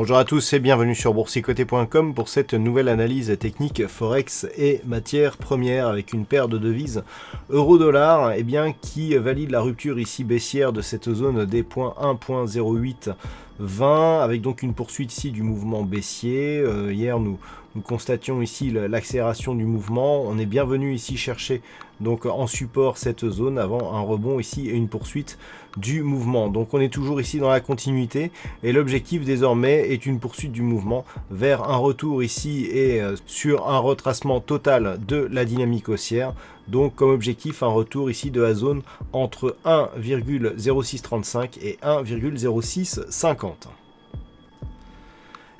Bonjour à tous et bienvenue sur boursicoté.com pour cette nouvelle analyse technique Forex et matières premières avec une paire de devises euro-dollar qui valide la rupture ici baissière de cette zone des points 1.0820 avec donc une poursuite ici du mouvement baissier. Hier nous constations ici l'accélération du mouvement. On est bienvenu ici chercher donc en support cette zone avant un rebond ici et une poursuite du mouvement. Donc on est toujours ici dans la continuité et l'objectif désormais est une poursuite du mouvement vers un retour ici et sur un retracement total de la dynamique haussière. Donc comme objectif un retour ici de la zone entre 1,0635 et 1,0650.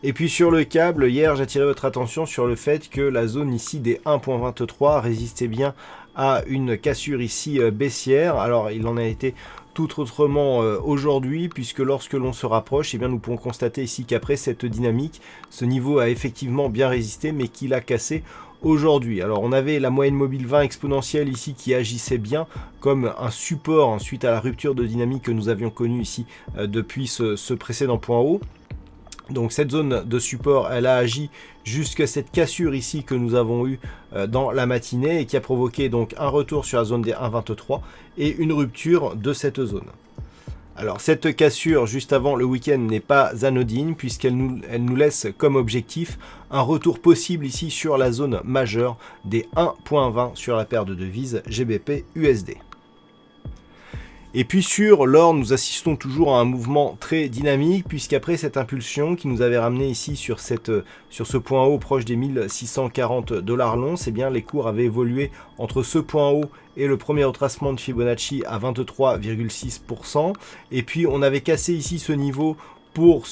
Et puis sur le câble, hier j'attirais votre attention sur le fait que la zone ici des 1.23 résistait bien à une cassure ici baissière. Alors il en a été tout autrement aujourd'hui, puisque lorsque l'on se rapproche, nous pouvons constater ici qu'après cette dynamique, ce niveau a effectivement bien résisté, mais qu'il a cassé aujourd'hui. Alors on avait la moyenne mobile 20 exponentielle ici qui agissait bien comme un support suite à la rupture de dynamique que nous avions connue ici depuis ce précédent point haut. Donc cette zone de support, elle a agi jusqu'à cette cassure ici que nous avons eue dans la matinée et qui a provoqué donc un retour sur la zone des 1,23 et une rupture de cette zone. Alors cette cassure juste avant le week-end n'est pas anodine puisqu'elle nous laisse comme objectif un retour possible ici sur la zone majeure des 1,20 sur la paire de devises GBP-USD. Et puis sur l'or, nous assistons toujours à un mouvement très dynamique puisqu'après cette impulsion qui nous avait ramené ici sur ce point haut proche des 1640 $ l'once, les cours avaient évolué entre ce point haut et le premier retracement de Fibonacci à 23,6%. Et puis on avait cassé ici ce niveau pour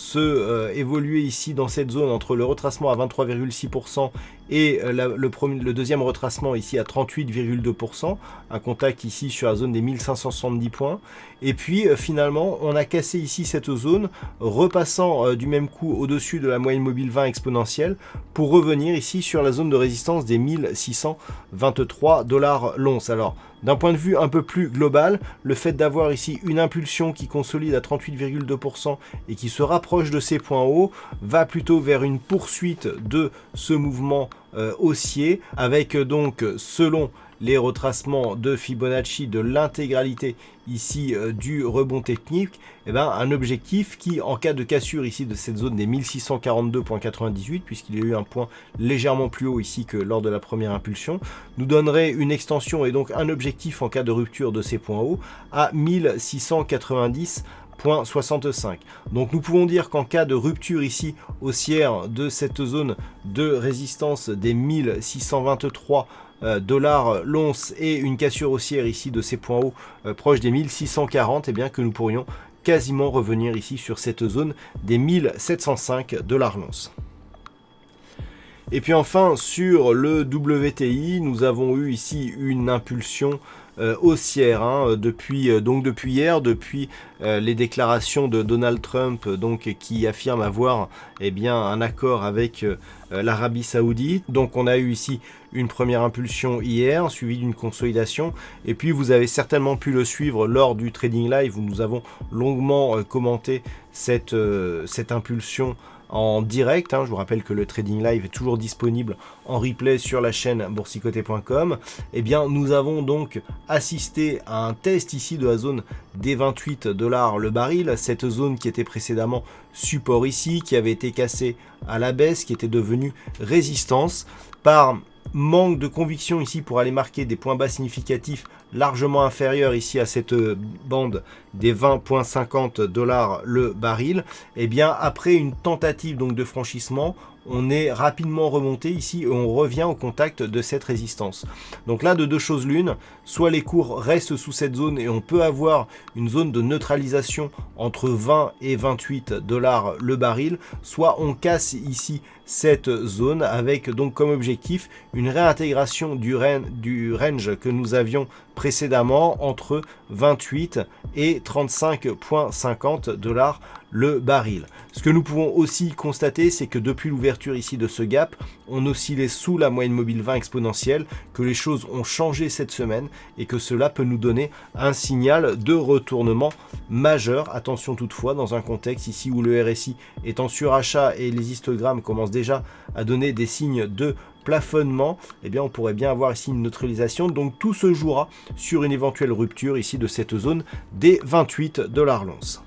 évoluer ici dans cette zone entre le retracement à 23,6% et le deuxième retracement ici à 38,2%, un contact ici sur la zone des 1570 points. Et puis finalement, on a cassé ici cette zone, repassant du même coup au-dessus de la moyenne mobile 20 exponentielle pour revenir ici sur la zone de résistance des 1623 $ l'once. Alors, d'un point de vue un peu plus global, le fait d'avoir ici une impulsion qui consolide à 38,2% et qui se rapproche de ces points hauts va plutôt vers une poursuite de ce mouvement haussier avec donc selon les retracements de Fibonacci de l'intégralité ici du rebond technique, un objectif qui en cas de cassure ici de cette zone des 1642,98 puisqu'il y a eu un point légèrement plus haut ici que lors de la première impulsion, nous donnerait une extension et donc un objectif en cas de rupture de ces points hauts à 1690,65. Donc nous pouvons dire qu'en cas de rupture ici haussière de cette zone de résistance des 1623 $ l'once et une cassure haussière ici de ces points hauts proches des 1640, que nous pourrions quasiment revenir ici sur cette zone des 1705 $ l'once. Et puis enfin sur le WTI, nous avons eu ici une impulsion haussière depuis hier, depuis les déclarations de Donald Trump qui affirme avoir un accord avec l'Arabie Saoudite. Donc on a eu ici une première impulsion hier, suivie d'une consolidation. Et puis vous avez certainement pu le suivre lors du Trading Live où nous avons longuement commenté cette impulsion en direct. Je vous rappelle que le Trading Live est toujours disponible en replay sur la chaîne boursicoté.com. Nous avons donc assisté à un test ici de la zone des 28 $ le baril, cette zone qui était précédemment support ici, qui avait été cassée à la baisse, qui était devenue résistance par manque de conviction ici pour aller marquer des points bas significatifs largement inférieurs ici à cette bande des 20,50 $ le baril. Après une tentative de franchissement, on est rapidement remonté ici et on revient au contact de cette résistance. Donc là, de deux choses l'une, soit les cours restent sous cette zone et on peut avoir une zone de neutralisation entre 20 et 28 $ le baril, soit on casse ici cette zone avec donc comme objectif une réintégration du range que nous avions précédemment entre 28 et 35,50 $ le baril. Ce que nous pouvons aussi constater, c'est que depuis l'ouverture ici de ce gap, on oscillait sous la moyenne mobile 20 exponentielle, que les choses ont changé cette semaine et que cela peut nous donner un signal de retournement majeur. Attention toutefois, dans un contexte ici où le RSI est en surachat et les histogrammes commencent déjà à donner des signes de plafonnement, eh bien on pourrait bien avoir ici une neutralisation. Donc tout se jouera sur une éventuelle rupture ici de cette zone des 28 $ l'once.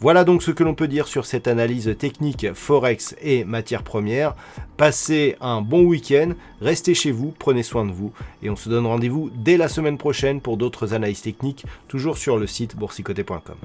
Voilà donc ce que l'on peut dire sur cette analyse technique Forex et matières premières. Passez un bon week-end, restez chez vous, prenez soin de vous et on se donne rendez-vous dès la semaine prochaine pour d'autres analyses techniques, toujours sur le site boursicoté.com.